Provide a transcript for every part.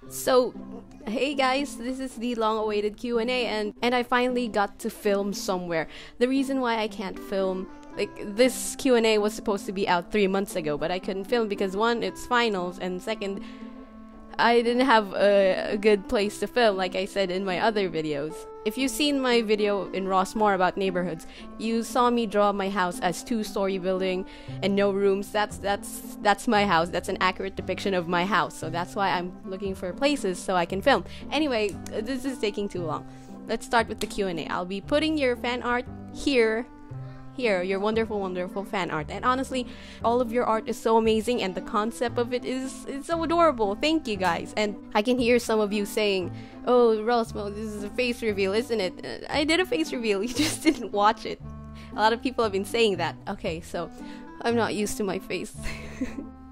So, hey guys, this is the long-awaited Q&A and I finally got to film somewhere. The reason why I can't film, like, this Q&A was supposed to be out 3 months ago, but I couldn't film because one, it's finals, and second, I didn't have a good place to film, like I said in my other videos. If you've seen my video in Ros More about neighborhoods, you saw me draw my house as 2-story building and no rooms. That's my house. That's an accurate depiction of my house. So that's why I'm looking for places so I can film. Anyway, this is taking too long. Let's start with the Q&A. I'll be putting your fan art here, your wonderful fan art. And honestly, all of your art is so amazing and the concept of it is so adorable. Thank you guys. And I can hear some of you saying, oh, Ros More, this is a face reveal, isn't it? I did a face reveal, you just didn't watch it. A lot of people have been saying that. Okay, so I'm not used to my face.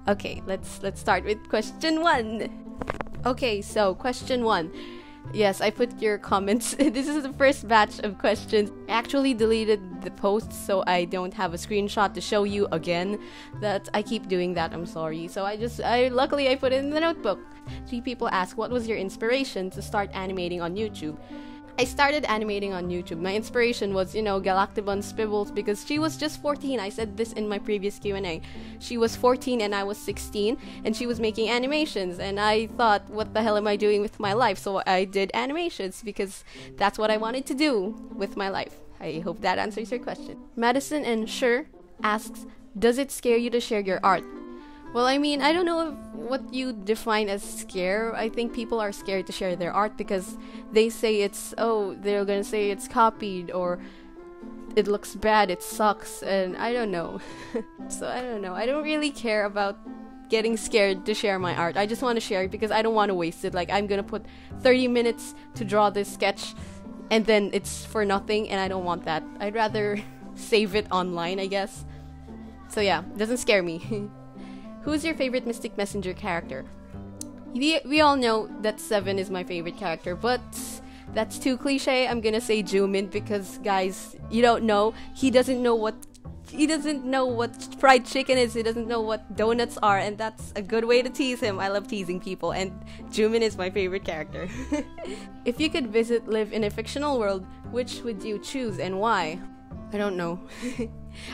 Okay, let's start with question 1. Okay, so question 1. Yes, I put your comments. This is the first batch of questions. I actually deleted the post so I don't have a screenshot to show you again. That I keep doing that, I'm sorry. So luckily I put it in the notebook. 3 people ask, what was your inspiration to start animating on YouTube? I started animating on YouTube. My inspiration was, Galactibon Spibbles because she was just 14. I said this in my previous Q&A. She was 14 and I was 16 and she was making animations and I thought, what the hell am I doing with my life? So I did animations because that's what I wanted to do with my life. I hope that answers your question. Madison and Sure asks, does it scare you to share your art? Well, I mean, I don't know what you define as scare. I think people are scared to share their art because they say they're gonna say it's copied or it looks bad, it sucks, and I don't know. So I don't know. I don't really care about getting scared to share my art. I just want to share it because I don't want to waste it. Like, I'm gonna put 30 minutes to draw this sketch and then it's for nothing, and I don't want that. I'd rather save it online, I guess. So yeah, it doesn't scare me. Who's your favorite Mystic Messenger character? We all know that Seven is my favorite character, but that's too cliche. I'm gonna say Jumin because, guys, you don't know. He doesn't know what fried chicken is. He doesn't know what donuts are, and that's a good way to tease him. I love teasing people, and Jumin is my favorite character. If you could live in a fictional world, which would you choose and why? I don't know.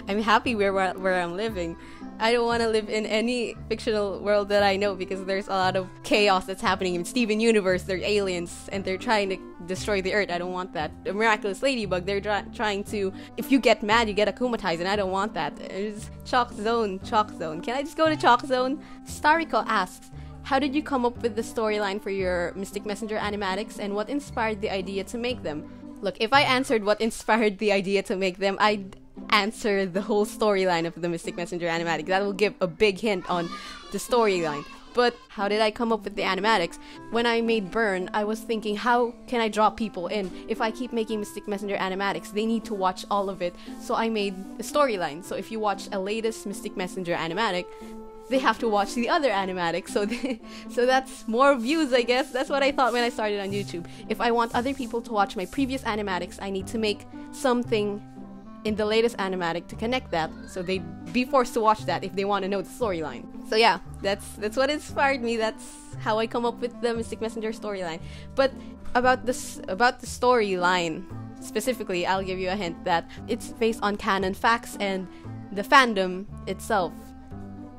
I'm happy where I'm living. I don't want to live in any fictional world that I know because there's a lot of chaos that's happening in Steven Universe. They're aliens and they're trying to destroy the earth. I don't want that. The Miraculous Ladybug, they're trying to, if you get mad, you get akumatized, and I don't want that. It's Chalk Zone. Can I just go to Chalk Zone? Stariko asks, how did you come up with the storyline for your Mystic Messenger animatics and what inspired the idea to make them? Look, if I answered what inspired the idea to make them, I'd answer the whole storyline of the Mystic Messenger animatic. That will give a big hint on the storyline. But how did I come up with the animatics? When I made Burn, I was thinking, how can I draw people in? If I keep making Mystic Messenger animatics, they need to watch all of it. So I made a storyline. So if you watch a latest Mystic Messenger animatic, they have to watch the other animatics, so that's more views, I guess. That's what I thought when I started on YouTube. If I want other people to watch my previous animatics, I need to make something in the latest animatic to connect that, so they'd be forced to watch that if they want to know the storyline. So yeah, that's what inspired me. That's how I come up with the Mystic Messenger storyline. But about the storyline specifically, I'll give you a hint that it's based on canon facts and the fandom itself.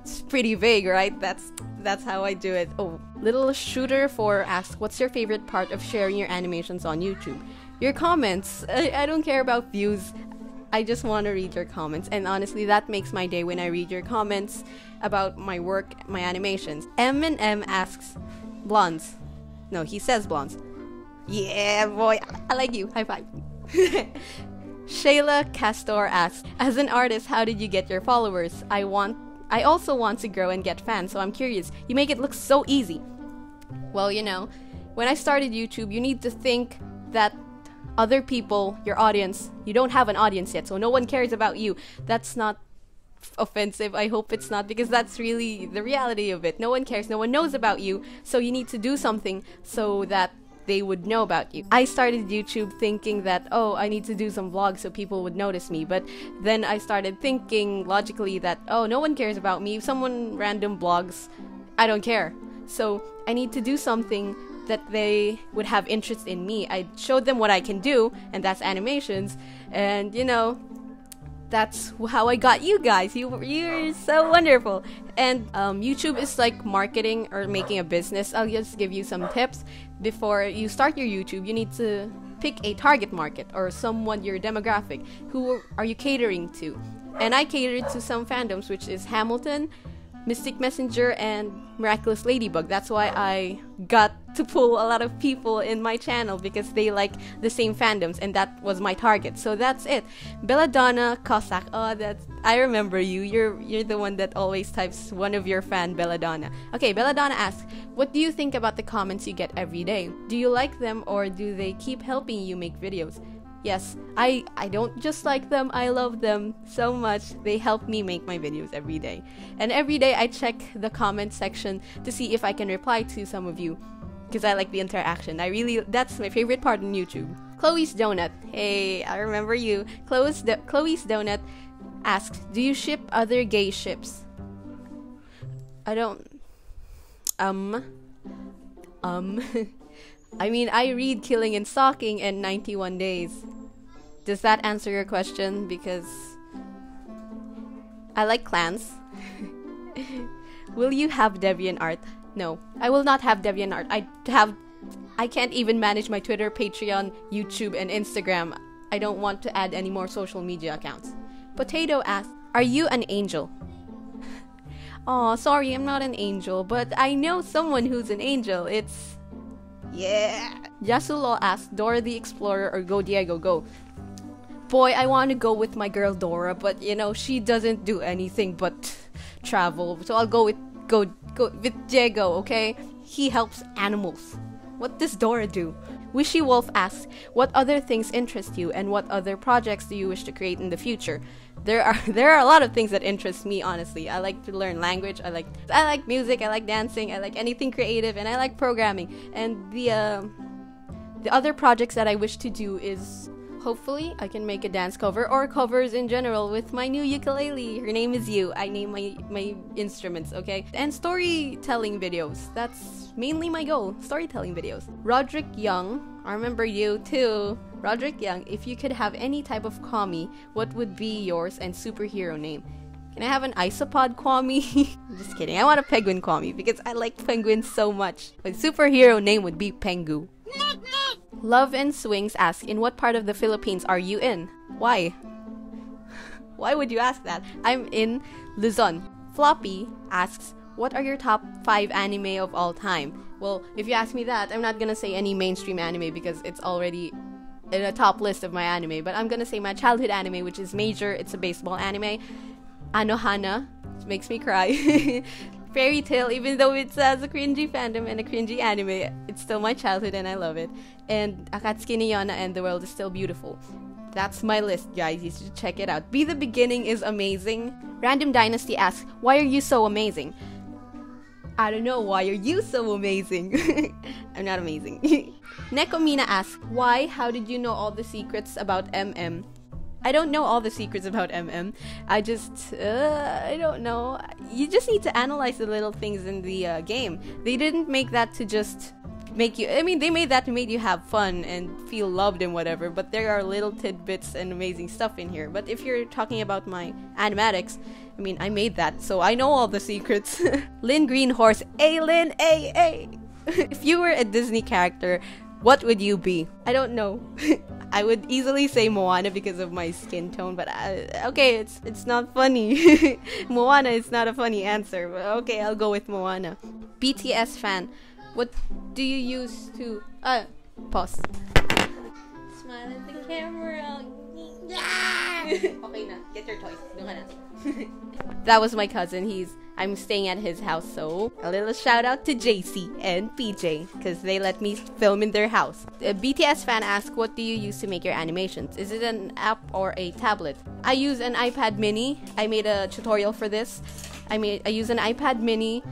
It's pretty vague, right? That's how I do it. Oh, Little Shooter 4 asks, what's your favorite part of sharing your animations on YouTube? Your comments. I don't care about views. I just want to read your comments, and honestly, that makes my day when I read your comments about my work, my animations. M&M asks, blondes. No, he says blondes. Yeah, boy, I like you. High five. Shayla Castor asks, as an artist, how did you get your followers? I also want to grow and get fans, so I'm curious. You make it look so easy. Well, when I started YouTube, you need to think that other people, your audience, you don't have an audience yet, so no one cares about you. That's not offensive. I hope it's not, because that's really the reality of it. No one cares, no one knows about you, so you need to do something so that they would know about you. I started YouTube thinking that, oh, I need to do some vlogs so people would notice me, but then I started thinking logically that, oh, no one cares about me. If someone random blogs, I don't care. So I need to do something that they would have interest in me. I showed them what I can do, and that's animations. And you know, that's how I got you guys. You're so wonderful. And YouTube is like marketing or making a business. I'll just give you some tips. Before you start your YouTube, you need to pick a target market or someone, your demographic. Who are you catering to? And I catered to some fandoms, which is Hamilton, Mystic Messenger, and Miraculous Ladybug. That's why I got to pull a lot of people in my channel, because they like the same fandoms, and that was my target. So that's it. Belladonna Cossack. Oh, I remember you. You're the one that always types one of your fan, Belladonna. Okay, Belladonna asks, what do you think about the comments you get every day? Do you like them, or do they keep helping you make videos? Yes, I don't just like them, I love them so much. They help me make my videos every day. And every day I check the comment section to see if I can reply to some of you, because I like the interaction. That's my favorite part on YouTube. Chloe's Donut. Hey, I remember you. Chloe's Donut asks, do you ship other gay ships? I don't... I mean, I read Killing and Stalking and 91 Days. Does that answer your question? Because I like clans. Will you have DeviantArt? No, I will not have DeviantArt. I can't even manage my Twitter, Patreon, YouTube, and Instagram. I don't want to add any more social media accounts. Potato asks, are you an angel? Aw, sorry, I'm not an angel, but I know someone who's an angel. It's... yeah. Yasulo asks, Dora the Explorer or Go Diego Go? Boy, I want to go with my girl Dora, but you know, she doesn't do anything but travel. So I'll go with Diego, okay? He helps animals. What does Dora do? Wishy Wolf asks, what other things interest you, and what other projects do you wish to create in the future? There are a lot of things that interest me, honestly. I like to learn language, I like music, I like dancing, I like anything creative, and I like programming. And the other projects that I wish to do is, hopefully I can make a dance cover or covers in general with my new ukulele. Her name is You. I name my instruments, okay? And storytelling videos. That's mainly my goal. Storytelling videos. Roderick Young, I remember you too. Roderick Young, if you could have any type of Kwami, what would be yours and superhero name? Can I have an isopod Kwami? I'm just kidding. I want a penguin Kwami because I like penguins so much. My superhero name would be Pengu. Love and Swings asks, in what part of the Philippines are you in? Why? Why would you ask that? I'm in Luzon. Floppy asks, what are your top 5 anime of all time? Well, if you ask me that, I'm not gonna say any mainstream anime because it's already in a top list of my anime, but I'm gonna say my childhood anime, which is Major. It's a baseball anime. Anohana, which makes me cry. Fairy Tail, even though it has a cringy fandom and a cringy anime, it's still my childhood and I love it. And Akatsuki no Yona and The World is Still Beautiful. That's my list, guys. You should check it out. Be the Beginning is amazing. Random Dynasty asks, why are you so amazing? I don't know, why are you so amazing? I'm not amazing. Nekomina asks, why? How did you know all the secrets about MM? I don't know all the secrets about MM. I don't know. You just need to analyze the little things in the game. They didn't make that to just make you... I mean, they made that to make you have fun and feel loved and whatever, but there are little tidbits and amazing stuff in here. But if you're talking about my animatics, I mean, I made that, so I know all the secrets. Lynn Greenhorse. Hey, Lynn! Hey! If you were a Disney character, what would you be? I don't know. I would easily say Moana because of my skin tone, but okay, it's not funny. Moana is not a funny answer, but okay, I'll go with Moana. BTS fan, what do you use to... pause. Smile at the camera. Okay na, get your toys. Doon ka na. That was my cousin. I'm staying at his house, so a little shout out to JC and PJ because they let me film in their house. A BTS fan asks, what do you use to make your animations? Is it an app or a tablet? I use an iPad mini. I made a tutorial for this. I use an iPad mini,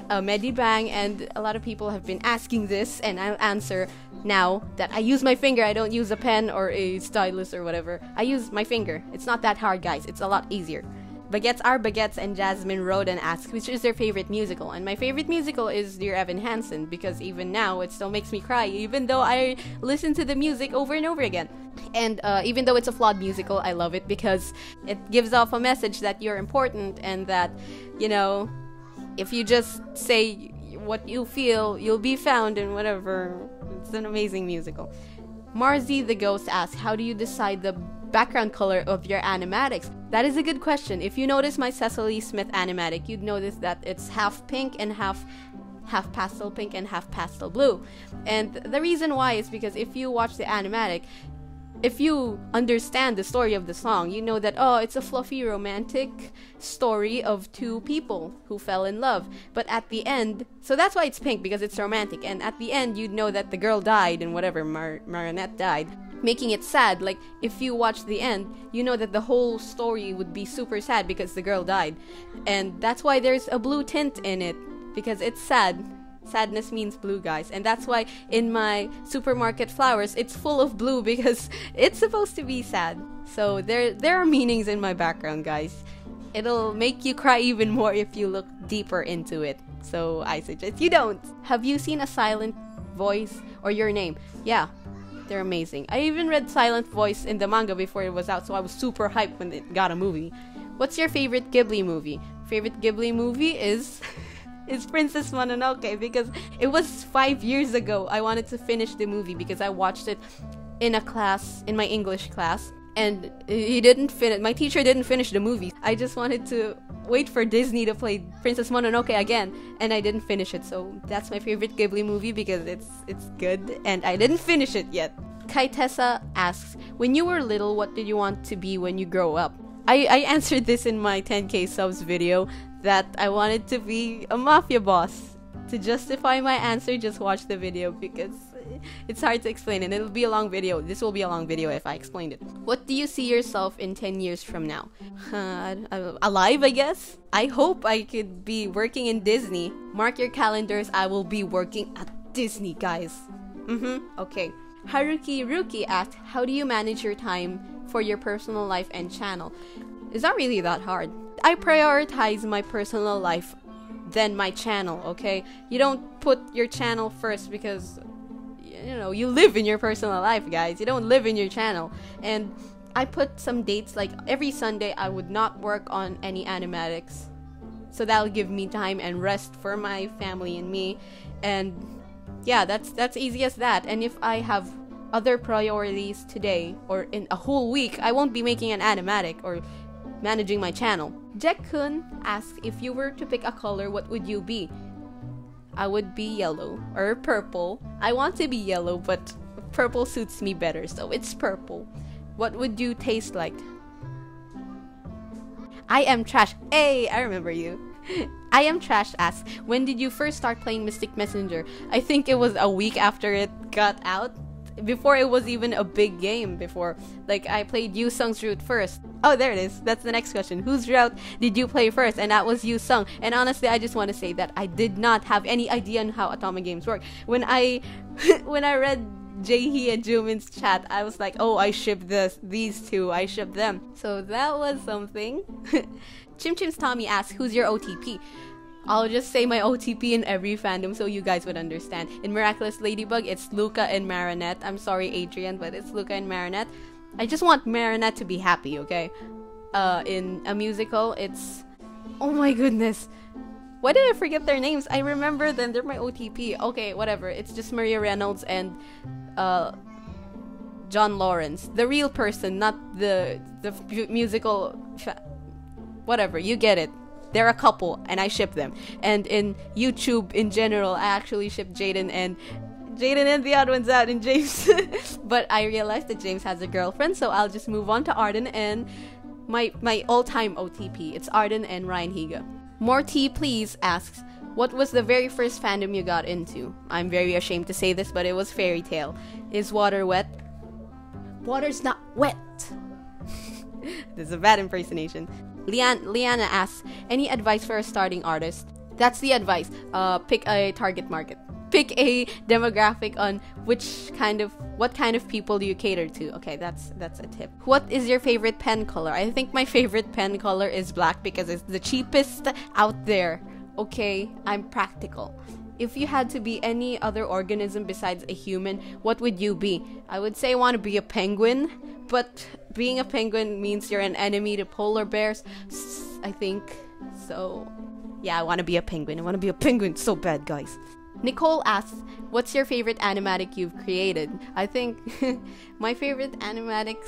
a Medibang, and a lot of people have been asking this, and I'll answer now that I use my finger. I don't use a pen or a stylus or whatever. I use my finger. It's not that hard, guys. It's a lot easier. Baguettes are Baguettes and Jasmine Roden asks, which is their favorite musical? And my favorite musical is Dear Evan Hansen, because even now it still makes me cry, even though I listen to the music over and over again. And even though it's a flawed musical, I love it because it gives off a message that you're important and that, you know, if you just say what you feel, you'll be found and whatever. It's an amazing musical. Marzi the Ghost asks, how do you decide the background color of your animatics? That is a good question. If you notice my Cecily Smith animatic, you'd notice that it's half pink and half pastel pink and half pastel blue. And the reason why is because if you watch the animatic, if you understand the story of the song, you know that, oh, it's a fluffy romantic story of two people who fell in love. But at the end, so that's why it's pink, because it's romantic. And at the end, you'd know that the girl died and whatever, Marinette died, making it sad. Like, if you watch the end, you know that the whole story would be super sad because the girl died. And that's why there's a blue tint in it, because it's sad. Sadness means blue, guys. And that's why in my supermarket flowers, it's full of blue, because it's supposed to be sad. So there are meanings in my background, guys. It'll make you cry even more if you look deeper into it. So I suggest you don't. Have you seen A Silent Voice or Your Name? Yeah, they're amazing. I even read Silent Voice in the manga before it was out, so I was super hyped when it got a movie. What's your favorite Ghibli movie? Favorite Ghibli movie is Princess Mononoke, because it was 5 years ago. I wanted to finish the movie because I watched it in a class, in my English class, and my teacher didn't finish the movie. I just wanted to wait for Disney to play Princess Mononoke again, and I didn't finish it. So that's my favorite Ghibli movie because it's good, and I didn't finish it yet. Kaitessa asks, when you were little, what did you want to be when you grow up? I answered this in my 10k subs video, that I wanted to be a mafia boss. To justify my answer, just watch the video because it's hard to explain and it'll be a long video. This will be a long video if I explained it. What do you see yourself in 10 years from now? Alive, I guess? I hope I could be working in Disney. Mark your calendars, I will be working at Disney, guys. Okay. Haruki Ruki asked, how do you manage your time for your personal life and channel? It's not really that hard. I prioritize my personal life than my channel, okay? You don't put your channel first because, you know, you live in your personal life, guys. You don't live in your channel. And I put some dates, like every Sunday I would not work on any animatics. So that'll give me time and rest for my family and me. And yeah, that's easy as that. And if I have other priorities today or in a whole week, I won't be making an animatic or managing my channel. Jack-kun asks, if you were to pick a color, what would you be? I would be yellow or purple. I want to be yellow, but purple suits me better, so it's purple. What would you taste like? I am Trash. Hey, I remember you. I am Trash asks, when did you first start playing Mystic Messenger? I think it was a week after it got out. Before it was even a big game before. Like, I played Yu Sung's route first. Oh, there it is. That's the next question. Whose route did you play first? And that was Yu Sung. And honestly, I just want to say that I did not have any idea on how Atomic games work. When I read Jaehee and Jumin's chat, I was like, oh, I ship these two. I ship them. So that was something. Chim Chim's Tommy asks, who's your OTP? I'll just say my OTP in every fandom so you guys would understand. In Miraculous Ladybug, it's Luca and Marinette. I'm sorry, Adrian, but it's Luca and Marinette. I just want Marinette to be happy, okay? In a musical, it's... Oh my goodness. Why did I forget their names? I remember them. They're my OTP. Okay, whatever. It's just Maria Reynolds and John Lawrence. The real person, not the musical... Whatever, you get it. They're a couple, and I ship them. And in YouTube, in general, I actually ship Jaden and the odd ones out, and James. But I realized that James has a girlfriend, so I'll just move on to Arden and my all-time OTP. It's Arden and Ryan Higa. More Tea Please asks, what was the very first fandom you got into? I'm very ashamed to say this, but it was Fairy Tail. Is water wet? Water's not wet. This is a bad impersonation. Liana asks, any advice for a starting artist? That's the advice. Pick a target market. Pick a demographic on what kind of people do you cater to. Okay, that's a tip. What is your favorite pen color? I think my favorite pen color is black because it's the cheapest out there. Okay, I'm practical. If you had to be any other organism besides a human, what would you be? I would say I want to be a penguin, but being a penguin means you're an enemy to polar bears, I think. So, yeah, I want to be a penguin. I want to be a penguin so bad, guys. Nicole asks, what's your favorite animatic you've created? I think my favorite animatics,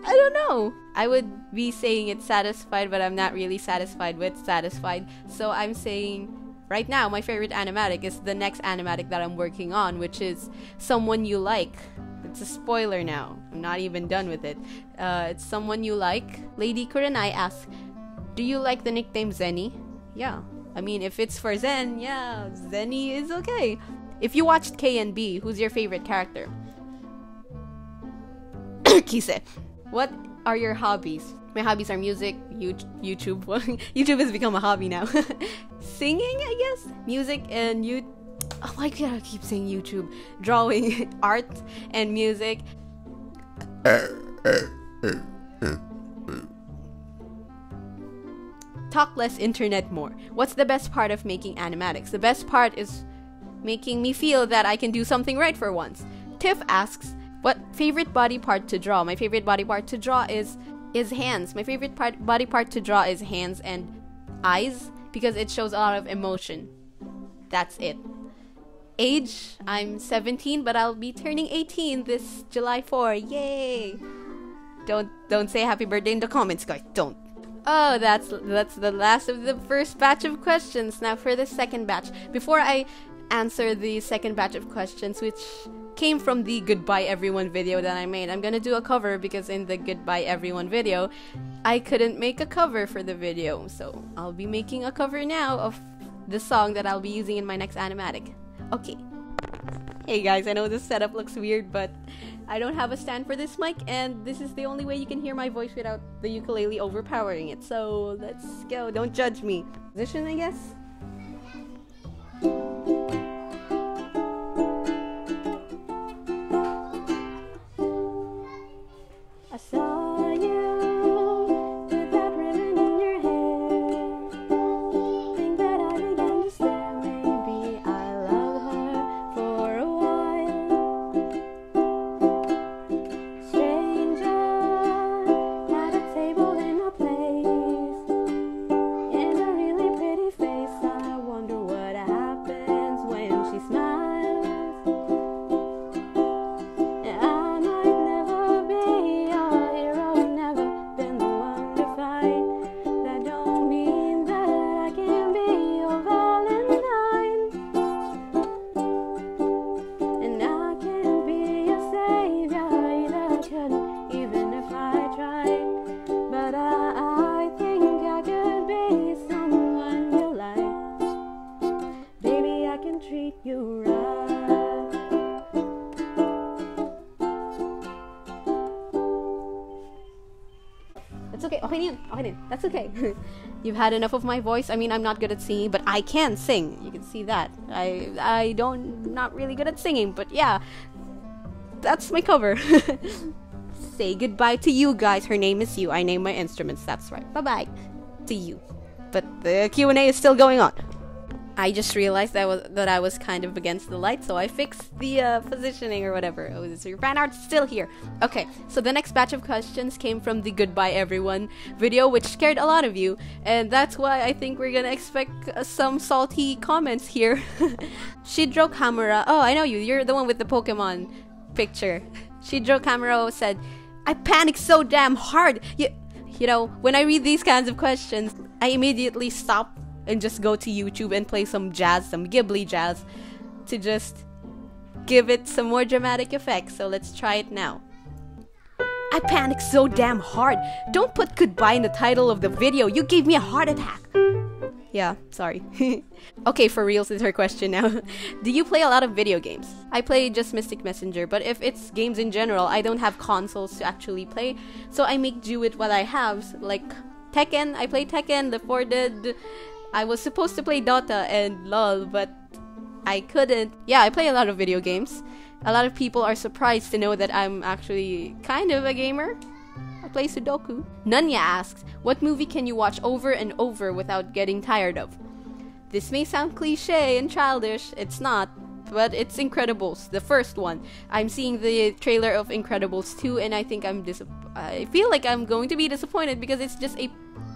I don't know. I would be saying it's satisfied, but I'm not really satisfied with satisfied. So I'm saying right now, my favorite animatic is the next animatic that I'm working on, which is Someone You Like. It's a spoiler now. I'm not even done with it. It's Someone You Like. Lady Kurenai asks, do you like the nickname Zenny? Yeah. I mean, if it's for Zen, yeah, Zenny is okay. If you watched K and B, who's your favorite character? Kise. What are your hobbies? My hobbies are music, YouTube. YouTube has become a hobby now. Singing, I guess? Music and oh my god, I keep saying YouTube. Drawing, art, and music. Talk less, internet more. What's the best part of making animatics? The best part is making me feel that I can do something right for once. Tiff asks, what favorite body part to draw? My favorite body part to draw is hands. My favorite body part to draw is hands and eyes because it shows a lot of emotion. That's it. Age, I'm 17, but I'll be turning 18 this July 4. Yay! Don't say happy birthday in the comments, guys. Don't. Oh, that's the last of the first batch of questions. Now for the second batch. Before I answer the second batch of questions, which came from the Goodbye Everyone video that I made, I'm gonna do a cover because in the Goodbye Everyone video, I couldn't make a cover for the video. So I'll be making a cover now of the song that I'll be using in my next animatic. Okay. Hey guys, I know this setup looks weird, but I don't have a stand for this mic, and this is the only way you can hear my voice without the ukulele overpowering it. So let's go. Don't judge me. Position, I guess. I saw you with that ribbon in your hair. Think that I began to stare. Maybe I loved her for a while. Stranger at a table in a place, and a really pretty face. I wonder what happens when she smiles. And I might never be a hero, never been the one to fight. That don't mean that I can be your Valentine, and I can be your savior either. Couldn't even if I tried, but I think I could be someone you like. Baby, I can treat you right. That's okay. Okay, yun. Okay din. That's okay. You've had enough of my voice. I mean, I'm not good at singing, but I can sing. You can see that. Not really good at singing, but yeah. That's my cover. Say goodbye to you guys. Her name is You. I name my instruments. That's right. Bye-bye to you. But the Q&A is still going on. I just realized that I was kind of against the light, so I fixed the positioning or whatever. Oh, so your fan art's still here. Okay, so the next batch of questions came from the Goodbye Everyone video, which scared a lot of you, and that's why I think we're gonna expect some salty comments here. Shidro Kamura, oh, I know you. You're the one with the Pokemon picture. Shidro Kamura said, I panicked so damn hard. You know, when I read these kinds of questions, I immediately stop and just go to YouTube and play some jazz, some Ghibli jazz, to just give it some more dramatic effects. So let's try it now. I panicked so damn hard. Don't put goodbye in the title of the video. You gave me a heart attack. Yeah, sorry. Okay, for reals is her question now. Do you play a lot of video games? I play just Mystic Messenger, but if it's games in general, I don't have consoles to actually play, so I make do with what I have. Like Tekken, I play Tekken, Left 4 Dead. I was supposed to play Dota and LOL, but I couldn't. Yeah, I play a lot of video games. A lot of people are surprised to know that I'm actually kind of a gamer. I play Sudoku. Nunya asks, what movie can you watch over and over without getting tired of? This may sound cliche and childish. It's not. But it's Incredibles, the first one. I'm seeing the trailer of Incredibles 2 and I think I feel like I'm going to be disappointed because it's just a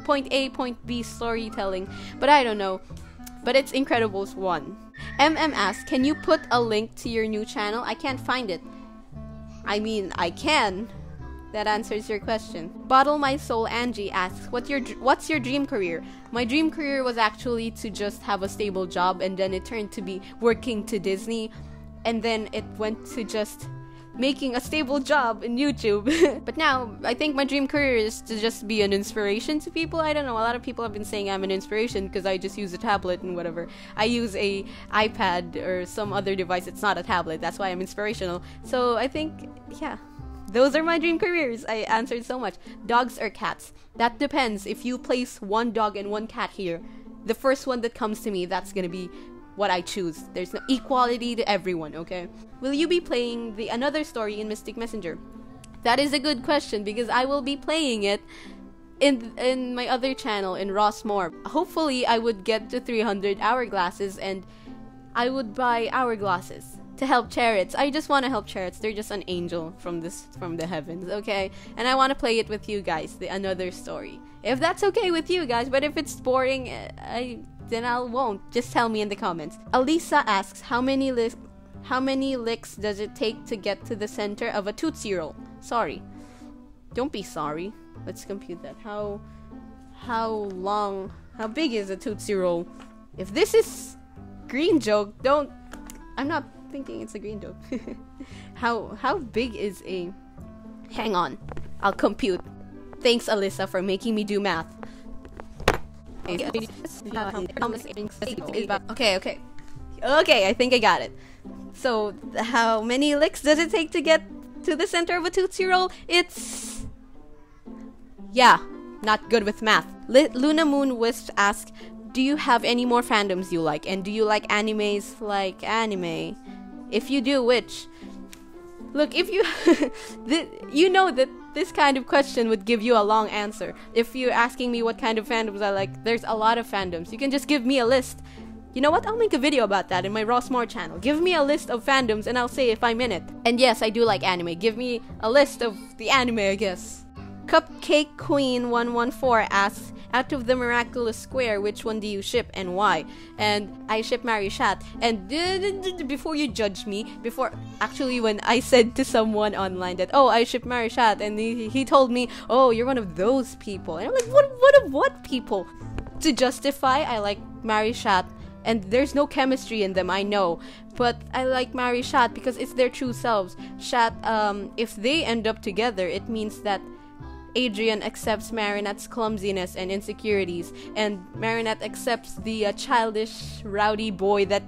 point A, point B storytelling. But I don't know. But it's Incredibles 1. MM asks, can you put a link to your new channel? I can't find it. I mean, I can. That answers your question. Bottle My Soul Angie asks, what's your dream career? My dream career was actually to just have a stable job, and then it turned to be working to Disney, and then it went to just making a stable job in YouTube. But now, I think my dream career is to just be an inspiration to people. I don't know, a lot of people have been saying I'm an inspiration because I just use a tablet and whatever. I use a iPad or some other device. It's not a tablet. That's why I'm inspirational. So I think, yeah. Those are my dream careers. I answered so much. Dogs or cats? That depends. If you place one dog and one cat here, the first one that comes to me, that's gonna be what I choose. There's no equality to everyone, okay? Will you be playing another story in Mystic Messenger? That is a good question because I will be playing it in my other channel, in Ros More. Hopefully, I would get to 300 hourglasses and I would buy hourglasses to help chariots. I just want to help chariots. They're just an angel from the heavens, okay? And I want to play it with you guys, another story. If that's okay with you guys, but if it's boring, then I won't. Just tell me in the comments. Alisa asks, how many licks does it take to get to the center of a Tootsie Roll? Sorry. Don't be sorry. Let's compute that. How big is a Tootsie Roll? If this is green joke, I'm not thinking it's a green joke. How big is a... Hang on. I'll compute. Thanks, Alyssa, for making me do math. Okay, I think I got it. So, how many licks does it take to get to the center of a Tootsie Roll? It's... Yeah, not good with math. Luna Moon Wisp asks, do you have any more fandoms you like? And do you like animes like anime? If you do, which? Look, if you... you know that this kind of question would give you a long answer. If you're asking me what kind of fandoms I like, there's a lot of fandoms. You can just give me a list. You know what? I'll make a video about that in my Ros More channel. Give me a list of fandoms and I'll say if I'm in it. And yes, I do like anime. Give me a list of the anime, I guess. Cupcake Queen 114 asks, out of the miraculous square, which one do you ship and why? And I ship Marishat. And before you judge me, actually when I said to someone online that, oh, I ship Marishat, and he told me, oh, you're one of those people. And I'm like, what people? To justify, I like Marishat. And there's no chemistry in them, I know. But I like Marishat because it's their true selves. Shat, if they end up together, it means that Adrian accepts Marinette's clumsiness and insecurities, and Marinette accepts the childish, rowdy boy that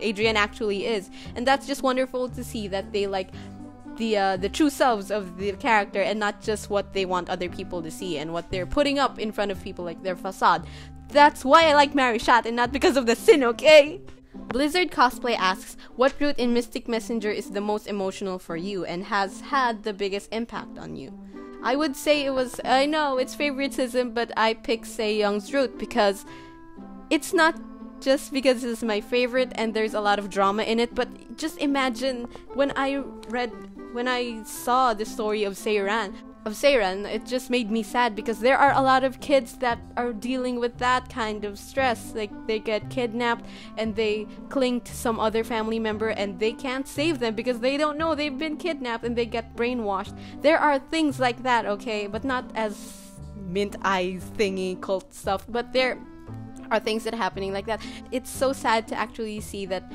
Adrian actually is. And that's just wonderful to see that they like the true selves of the character and not just what they want other people to see and what they're putting up in front of people, like their facade. That's why I like Marishat and not because of the sin, okay? Blizzard Cosplay asks, what route in Mystic Messenger is the most emotional for you and has had the biggest impact on you? I would say it was, I know it's favoritism, but I pick Young's route because it's not just because it's my favorite and there's a lot of drama in it, but just imagine when I saw the story of Seiran, it just made me sad because there are a lot of kids that are dealing with that kind of stress. Like, they get kidnapped and they cling to some other family member and they can't save them because they don't know they've been kidnapped and they get brainwashed. There are things like that, okay? But not as mint eyes thingy cult stuff, but there are things that are happening like that. It's so sad to actually see that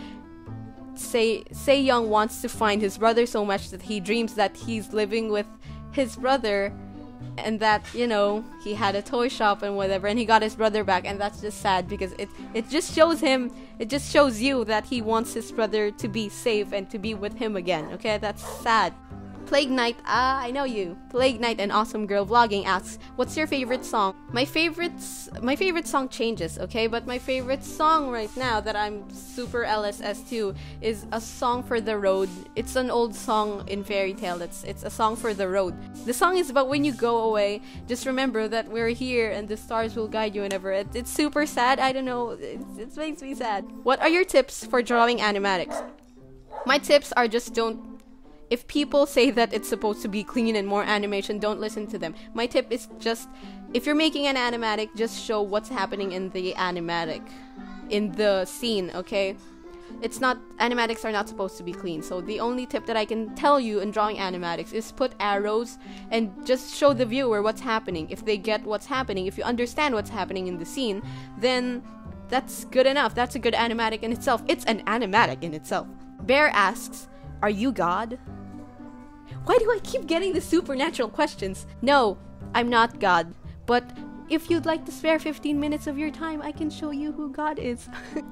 Young wants to find his brother so much that he dreams that he's living with his brother and that, you know, he had a toy shop and whatever and he got his brother back, and that's just sad because it just shows you that he wants his brother to be safe and to be with him again, okay? That's sad. Plague Knight, I know you. Plague Knight and Awesome Girl Vlogging asks, what's your favorite song? My favorite song changes, okay? But my favorite song right now that I'm super LSS to is A Song for the Road. It's an old song in Fairy Tale. It's A Song for the Road. The song is about when you go away, just remember that we're here and the stars will guide you whenever. It's super sad. I don't know. It makes me sad. What are your tips for drawing animatics? My tips are just don't. If people say that it's supposed to be clean and more animation, don't listen to them. My tip is just, if you're making an animatic, just show what's happening in the animatic, in the scene, okay? Animatics are not supposed to be clean. So the only tip that I can tell you in drawing animatics is put arrows and just show the viewer what's happening. If they get what's happening, if you understand what's happening in the scene, then that's good enough. That's a good animatic in itself. It's an animatic in itself. Bear asks, are you God? Why do I keep getting the supernatural questions? No, I'm not God. But if you'd like to spare 15 minutes of your time, I can show you who God is.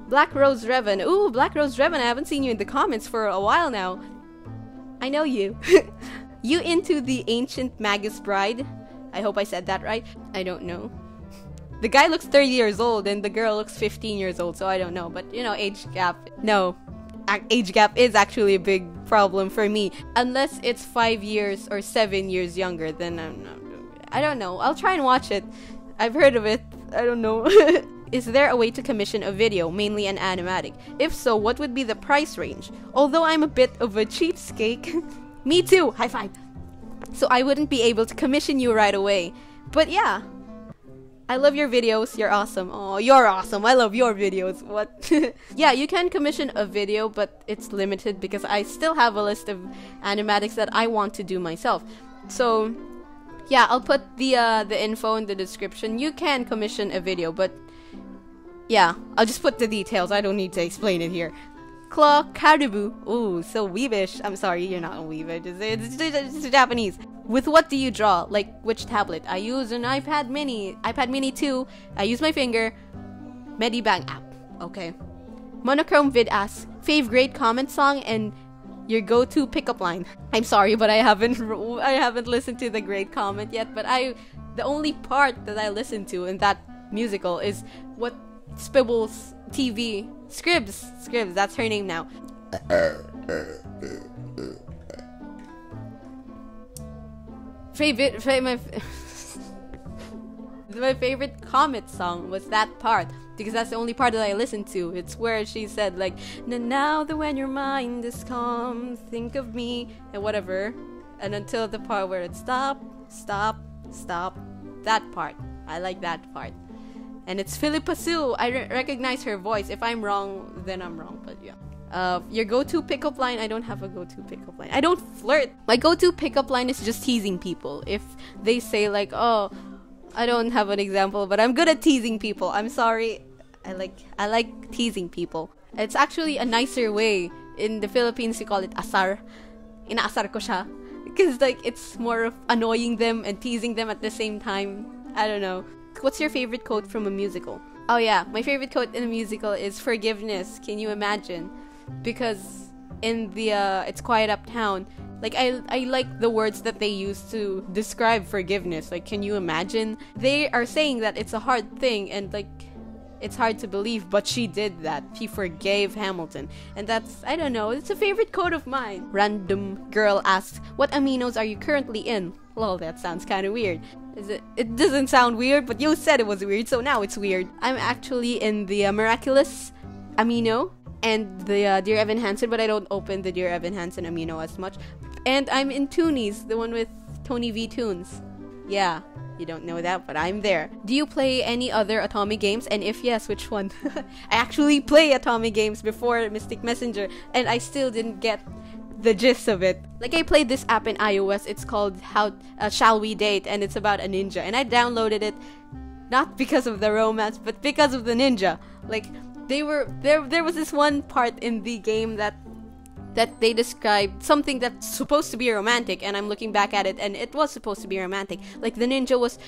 Black Rose Revan. Ooh, Black Rose Revan, I haven't seen you in the comments for a while now. I know you. You into the ancient Magus Bride? I hope I said that right. I don't know. The guy looks 30 years old and the girl looks 15 years old, so I don't know. But, you know, age gap. No. Age gap is actually a big problem for me. Unless it's 5 years or 7 years younger, then I don't know. I'll try and watch it. I've heard of it. I don't know. Is there a way to commission a video, mainly an animatic? If so, what would be the price range? Although I'm a bit of a cheapskate. Me too! High five! So I wouldn't be able to commission you right away. But yeah. I love your videos. You're awesome. Oh, you're awesome. I love your videos. What? Yeah, you can commission a video, but it's limited because I still have a list of animatics that I want to do myself. So, yeah, I'll put the info in the description. You can commission a video, but yeah, I'll just put the details. I don't need to explain it here. Claw Caribou. Ooh, so weebish. I'm sorry, you're not a weebish. It's Japanese. With what do you draw? Like, which tablet? I use an iPad Mini. iPad Mini 2. I use my finger. Medibang app. Okay. Monochrome Vid asks, fave great comment song and your go-to pickup line. I'm sorry, but I haven't listened to the great comment yet. But the only part that I listened to in that musical is what Spibbles TV Scribs, that's her name now. My favorite Comet song was that part because that's the only part that I listened to. It's where she said like, now that when your mind is calm, think of me and whatever, and until the part where it's stop. That part, I like that part. And it's Philippa Sue. I recognize her voice. If I'm wrong, then I'm wrong. But yeah. Your go-to pickup line? I don't have a go-to pickup line. I don't flirt. My go-to pickup line is just teasing people. If they say like, oh, I don't have an example, but I'm good at teasing people. I'm sorry. I like teasing people. It's actually a nicer way. In the Philippines, you call it asar. Inaasar ko siya. Because like it's more of annoying them and teasing them at the same time. I don't know. What's your favorite quote from a musical? Oh yeah, my favorite quote in a musical is forgiveness. Can you imagine? Because in the It's Quiet Uptown, like I like the words that they use to describe forgiveness. Like, can you imagine? They are saying that it's a hard thing and like it's hard to believe, but she did that. She forgave Hamilton. And that's, I don't know, it's a favorite quote of mine. Random girl asks, what aminos are you currently in? Lol, that sounds kind of weird. It doesn't sound weird, but you said it was weird, so now it's weird. I'm actually in the Miraculous Amino and the Dear Evan Hansen, but I don't open the Dear Evan Hansen Amino as much. And I'm in Toonies, the one with Tony V Toons. Yeah, you don't know that, but I'm there. Do you play any other Atami games? And if yes, which one? I actually play Atami games before Mystic Messenger, and I still didn't get the gist of it. Like, I played this app in iOS. It's called Shall We Date, and it's about a ninja. And I downloaded it not because of the romance, but because of the ninja. Like, there was this one part in the game that they described something that's supposed to be romantic, and I'm looking back at it, and it was supposed to be romantic. Like, the ninja was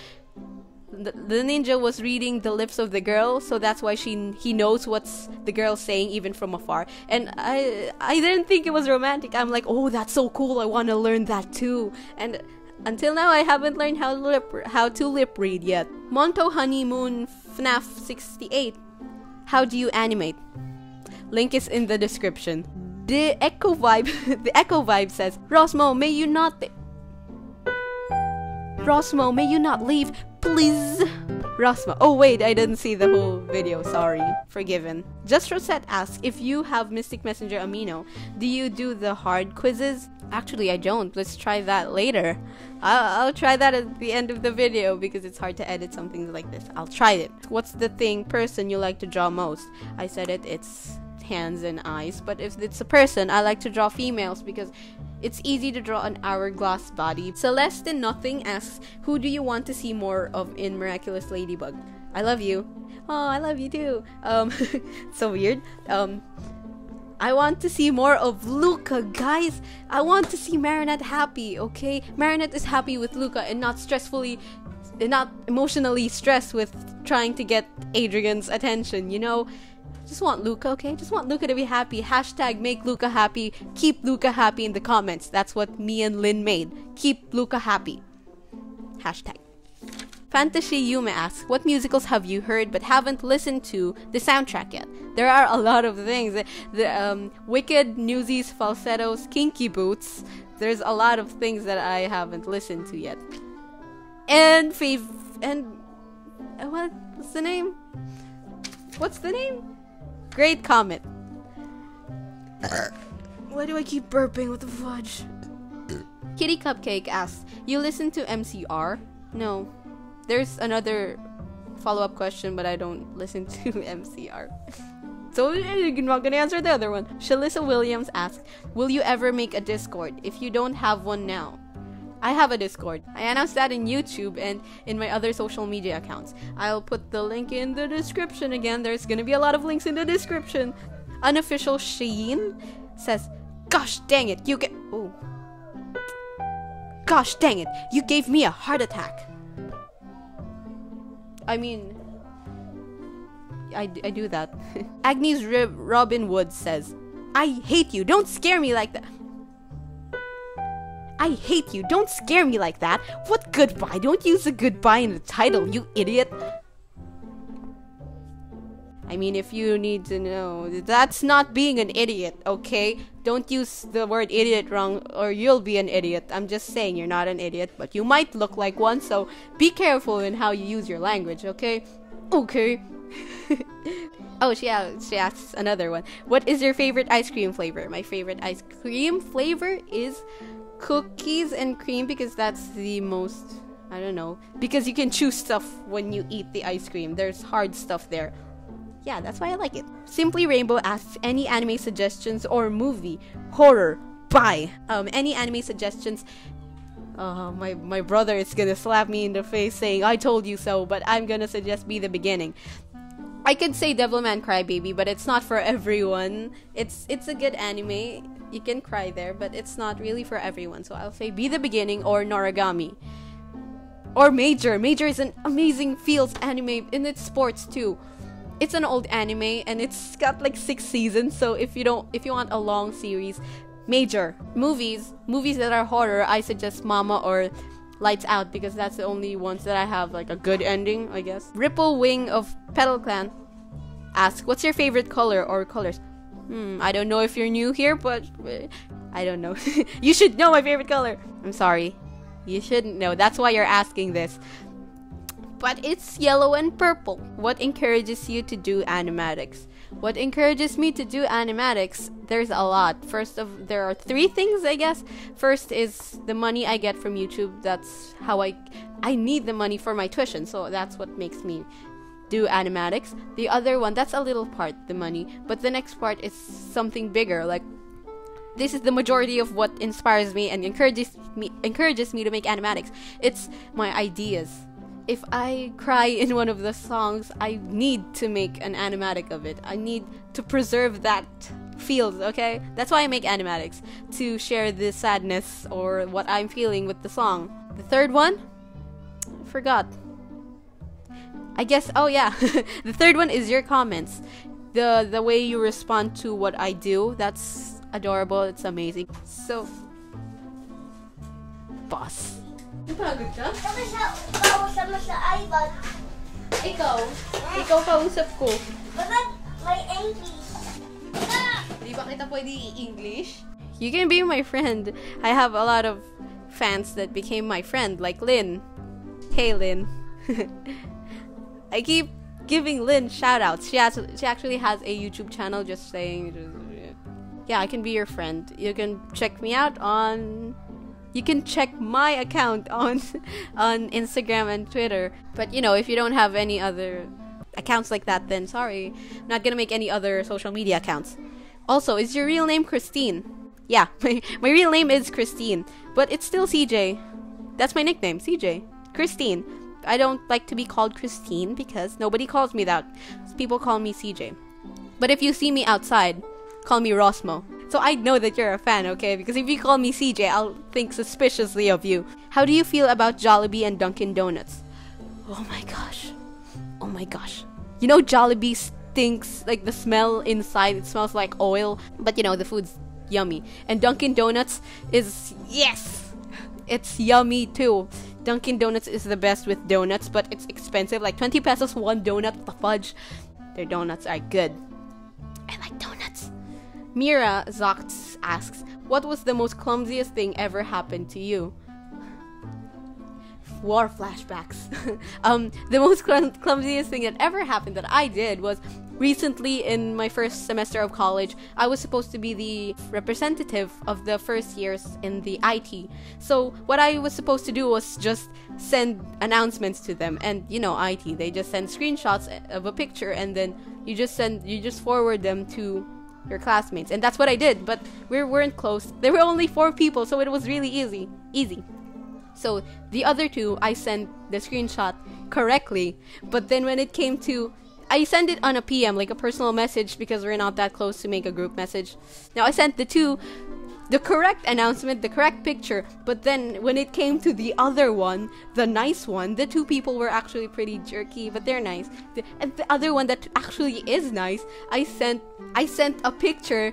the ninja was reading the lips of the girl, so that's why he knows what's the girl saying even from afar. And I didn't think it was romantic. I'm like, oh, that's so cool. I want to learn that too. And until now, I haven't learned how to lip read yet. Monto Honeymoon FNAF 68. How do you animate? Link is in the description. The Echo Vibe says, Rosmo, may you not leave, please. Rosmo. Oh wait, I didn't see the whole video. Sorry. Forgiven. Just Rosette asks, if you have Mystic Messenger Amino, do you do the hard quizzes? Actually, I don't. Let's try that later. I'll try that at the end of the video because it's hard to edit something like this. I'll try it. What's the person you like to draw most? I said it's hands and eyes, but if it's a person, I like to draw females because it's easy to draw an hourglass body. Celeste Nothing asks, who do you want to see more of in Miraculous Ladybug? I love you. Oh, I love you too. So weird. I want to see more of Luca, guys. I want to see Marinette happy, okay? Marinette is happy with Luca and not emotionally stressed with trying to get Adrian's attention, you know? Just want Luca, okay? Just want Luca to be happy. Hashtag make Luca happy. Keep Luca happy in the comments. That's what me and Lynn made. Keep Luca happy. Hashtag. Fantasy Yume asks, what musicals have you heard but haven't listened to the soundtrack yet? There are a lot of things. Wicked, Newsies, Falsettos, Kinky Boots. There's a lot of things that I haven't listened to yet. And what's the name? What's the name? Great Comet. Why do I keep burping with the fudge? Kitty Cupcake asks, you listen to MCR? No. There's another follow-up question, but I don't listen to MCR. So you're not gonna answer the other one. Shalissa Williams asks, will you ever make a Discord if you don't have one now? I have a Discord. I announced that in YouTube and in my other social media accounts. I'll put the link in the description again. There's gonna be a lot of links in the description. Unofficial Sheen says, gosh dang it, gosh dang it, you gave me a heart attack. I mean, I do that. Agnes Robin Wood says, I hate you, don't scare me like that. I hate you, don't scare me like that. What goodbye? Don't use a goodbye in the title, you idiot. I mean, if you need to know, that's not being an idiot, okay? Don't use the word idiot wrong or you'll be an idiot. I'm just saying you're not an idiot, but you might look like one, so be careful in how you use your language, okay? Okay. Oh, she asks another one. What is your favorite ice cream flavor? My favorite ice cream flavor is cookies and cream because that's the most, I don't know, because you can choose stuff when you eat the ice cream. There's hard stuff there. Yeah, that's why I like it. Simply Rainbow asks, any anime suggestions or movie? Horror. Bye. Any anime suggestions? My brother is gonna slap me in the face saying, I told you so, but I'm gonna suggest Be the Beginning. I could say Devilman Crybaby, but it's not for everyone. It's a good anime. You can cry there, but it's not really for everyone. So I'll say Be the Beginning or Noragami. Or Major. Major is an amazing feels anime, and it's sports too. It's an old anime and it's got like 6 seasons, so if you want a long series, Major. Movies that are horror, I suggest Mama or Lights Out because that's the only ones that I have like a good ending, I guess. Ripple Wing of Petal Clan asks, what's your favorite color or colors? I don't know if you're new here, but I don't know. You should know my favorite color. I'm sorry. You shouldn't know. That's why you're asking this. But it's yellow and purple. What encourages you to do animatics? What encourages me to do animatics? There's a lot. There are 3 things, I guess. First is the money I get from YouTube. That's how I need the money for my tuition, so that's what makes me do animatics. The other one, that's a little part, the money, but the next part is something bigger. Like, this is the majority of what inspires me and encourages me to make animatics. It's my ideas. If I cry in one of the songs, I need to make an animatic of it. I need to preserve that feels, okay? That's why I make animatics, to share the sadness or what I'm feeling with the song. The third one? I forgot. I guess, oh yeah, the third one is your comments. The way you respond to what I do, that's adorable, it's amazing. So, boss. Napagod ka? Tapos kausap mo sa iPad. Ikaw kausap ko. Bakit may English? Di ba kita pwede i-English? You can be my friend. I have a lot of fans that became my friend, like Lynn. Hey Lynn. I keep giving Lynn shoutouts. She actually has a YouTube channel, just saying. Yeah, I can be your friend. You can check me out on... You can check my account on Instagram and Twitter. But, you know, if you don't have any other accounts like that, then sorry. I'm not gonna make any other social media accounts. Also, is your real name Christine? Yeah, my real name is Christine. But it's still CJ. That's my nickname, CJ. Christine. I don't like to be called Christine because nobody calls me that. People call me CJ. But if you see me outside, call me Ros More. So I know that you're a fan, okay? Because if you call me CJ, I'll think suspiciously of you. How do you feel about Jollibee and Dunkin' Donuts? Oh my gosh. Oh my gosh. You know Jollibee stinks, like the smell inside, it smells like oil. But you know, the food's yummy. And Dunkin' Donuts is, yes! It's yummy too. Dunkin' Donuts is the best with donuts, but it's expensive. Like 20 pesos one donut with the fudge. Their donuts are good. I like donuts. Mira Zox asks, what was the most clumsiest thing ever happened to you? War flashbacks. The most clumsiest thing that ever happened that I did was recently in my first semester of college. I was supposed to be the representative of the first years in the IT. So what I was supposed to do was just send announcements to them, and you know IT, they just send screenshots of a picture and then you just forward them to your classmates, and that's what I did. But we weren't close. There were only 4 people, so it was really easy. So the other 2, I sent the screenshot correctly, but then when it came to, I sent it on a PM, like a personal message, because we're not that close to make a group message. Now I sent the correct announcement, the correct picture, but then when it came to the other one, the nice one, the 2 people were actually pretty jerky, but they're nice. And the other one that actually is nice, I sent a picture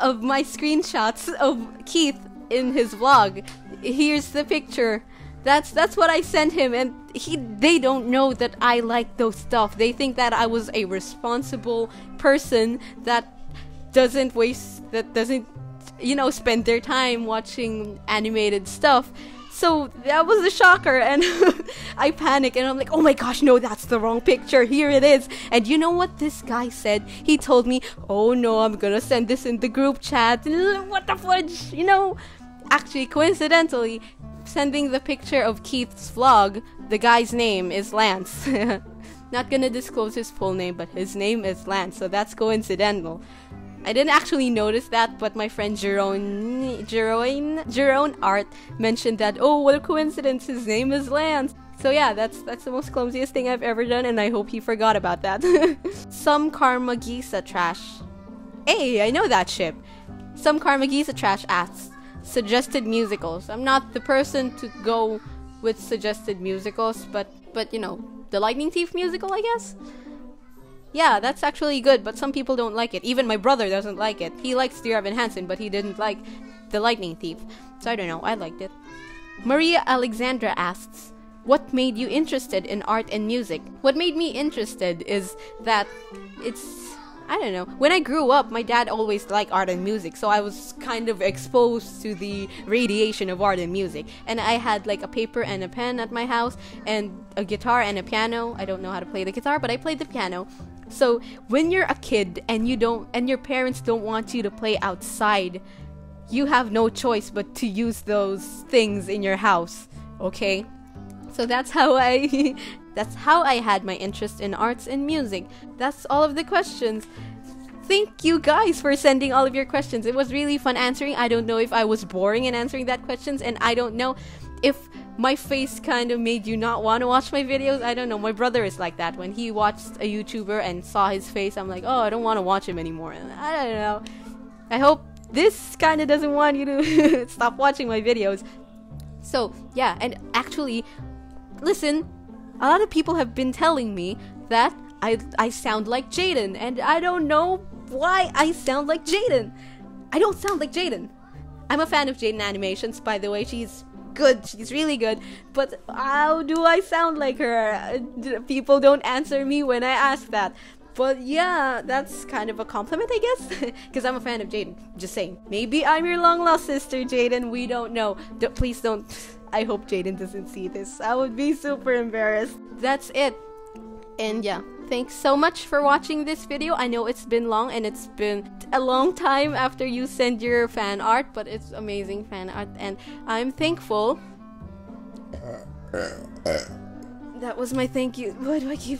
of my screenshots of Keith in his vlog. Here's the picture. That's what I sent him, and they don't know that I like those stuff. They think that I was a responsible person that doesn't you know, spend their time watching animated stuff. So that was a shocker, and I panicked, and I'm like, oh my gosh, no, that's the wrong picture. Here it is. And you know what this guy said? He told me, oh no, I'm gonna send this in the group chat. What the fudge? You know, actually, coincidentally, sending the picture of Keith's vlog, the guy's name is Lance. Not gonna disclose his full name, but his name is Lance, so that's coincidental. I didn't actually notice that, but my friend Jerome Art mentioned that, oh, what a coincidence, his name is Lance. So yeah, that's the most clumsiest thing I've ever done, and I hope he forgot about that. Some Karmagisa Trash. Hey, I know that ship. Some Karmagisa Trash asks, suggested musicals. I'm not the person to go with suggested musicals, but you know, the Lightning Thief musical, I guess? Yeah, that's actually good, but some people don't like it. Even my brother doesn't like it. He likes Dear Evan Hansen, but he didn't like The Lightning Thief. So I don't know, I liked it. Maria Alexandra asks, what made you interested in art and music? What made me interested is that I don't know. When I grew up, my dad always liked art and music, so I was kind of exposed to the radiation of art and music. And I had like a paper and a pen at my house, and a guitar and a piano. I don't know how to play the guitar, but I played the piano. So when you're a kid and your parents don't want you to play outside, you have no choice but to use those things in your house, okay? So that's how I had my interest in arts and music. That's all of the questions. Thank you guys for sending all of your questions. It was really fun answering. I don't know if I was boring in answering that questions, and I don't know if my face kind of made you not want to watch my videos. I don't know. My brother is like that. When he watched a YouTuber and saw his face, I'm like, oh, I don't want to watch him anymore. I don't know. I hope this kind of doesn't want you to stop watching my videos. So, yeah, and actually, listen, a lot of people have been telling me that I sound like Jaden, and I don't know why I sound like Jaden. I don't sound like Jaden. I'm a fan of Jaden animations, by the way. She's good. She's really good. But how do I sound like her? People don't answer me when I ask that. But yeah, that's kind of a compliment, I guess. Because I'm a fan of Jaden. Just saying. Maybe I'm your long-lost sister, Jaden. We don't know. Please don't. I hope Jaden doesn't see this. I would be super embarrassed. That's it. And yeah, thanks so much for watching this video. I know it's been long and it's been a long time after you send your fan art, but it's amazing fan art and I'm thankful. That was my thank you. Why do I keep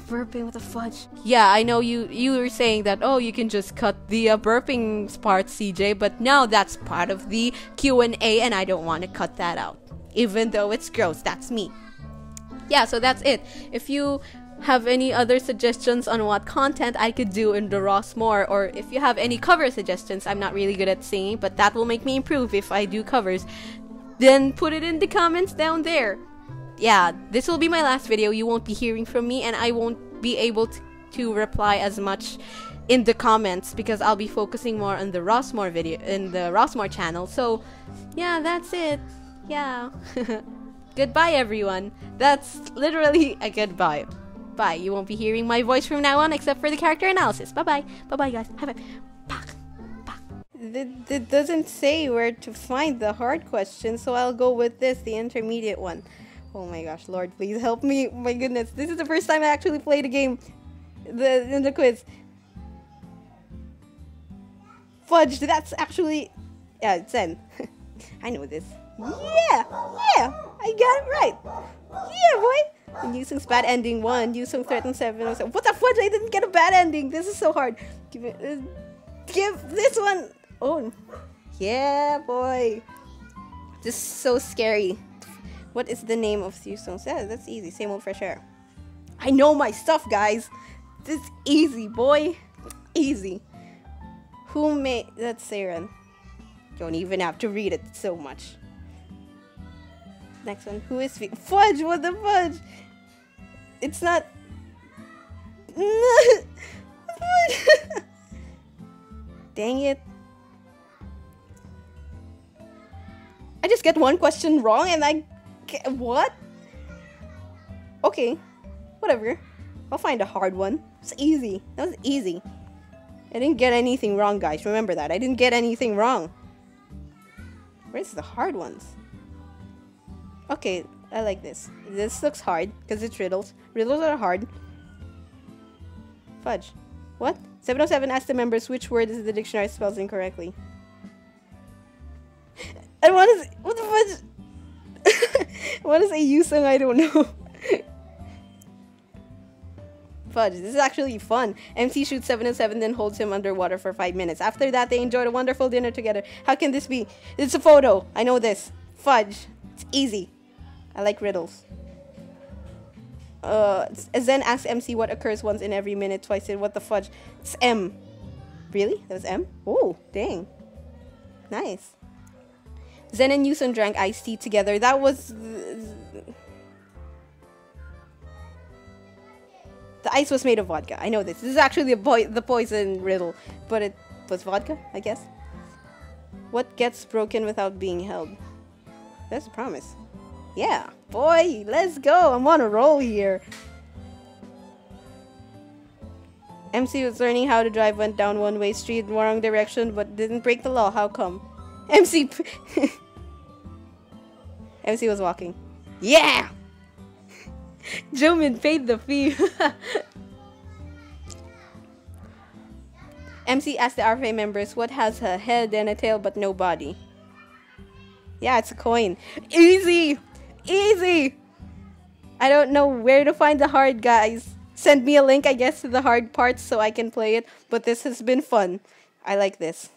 burping with the fudge? Yeah, I know you were saying that, oh, you can just cut the burping part, CJ, but now that's part of the Q&A and I don't want to cut that out. Even though it's gross, that's me. Yeah, so that's it. If you have any other suggestions on what content I could do in the Ros More, or if you have any cover suggestions, I'm not really good at singing, but that will make me improve if I do covers, then put it in the comments down there. Yeah, this will be my last video. You won't be hearing from me, and I won't be able to reply as much in the comments because I'll be focusing more on the Ros More video, in the Ros More channel. So, yeah, that's it. Yeah. Goodbye, everyone. That's literally a goodbye. Bye. You won't be hearing my voice from now on except for the character analysis. Bye-bye. Bye-bye, guys. Have a... It doesn't say where to find the hard question, so I'll go with this, the intermediate one. Oh my gosh, Lord, please help me. My goodness. This is the first time I actually played a game in the quiz. Fudge, that's actually... Yeah, it's N. I know this. Yeah! I got it right! Yeah, boy! And Yusung's bad ending 1, Yusung threatened 7. What the fudge? I didn't get a bad ending! This is so hard. Give this one! Oh. Yeah, boy! This is so scary. What is the name of Yusung's? Yeah, that's easy. Same old fresh air. I know my stuff, guys! This is easy, boy! Easy. Who made... That's Saren. Don't even have to read it so much. Next one. Who is Fudge? What the fudge? It's not... Dang it. I just get one question wrong and I... What? Okay. Whatever. I'll find a hard one. It's easy. That was easy. I didn't get anything wrong, guys. Remember that. I didn't get anything wrong. Where's the hard ones? Okay, I like this. This looks hard because it's riddles. Riddles are hard. Fudge. What? 707 asked the members which word is the dictionary spells incorrectly. I want to say... What the fudge? I want to say Yusung, I don't know. Fudge. This is actually fun. MC shoots 707, then holds him underwater for 5 minutes. After that, they enjoyed a wonderful dinner together. How can this be? It's a photo. I know this. Fudge. It's easy. I like riddles. Zen asks MC what occurs once in every minute, twice in what the fudge. It's M. Really? That was M? Oh, dang. Nice. Zen and Yusung drank iced tea together. That was... The ice was made of vodka. I know this. This is actually the poison riddle. But it was vodka, I guess. What gets broken without being held? That's a promise. Yeah. Boy, let's go. I'm on a roll here. MC was learning how to drive, went down one-way street in the wrong direction, but didn't break the law. How come? MC... MC was walking. Yeah! Jomin paid the fee. MC asked the RFA members what has a head and a tail but no body. Yeah, it's a coin. Easy! Easy! I don't know where to find the hard, guys. Send me a link, I guess, to the hard parts so I can play it. But this has been fun. I like this.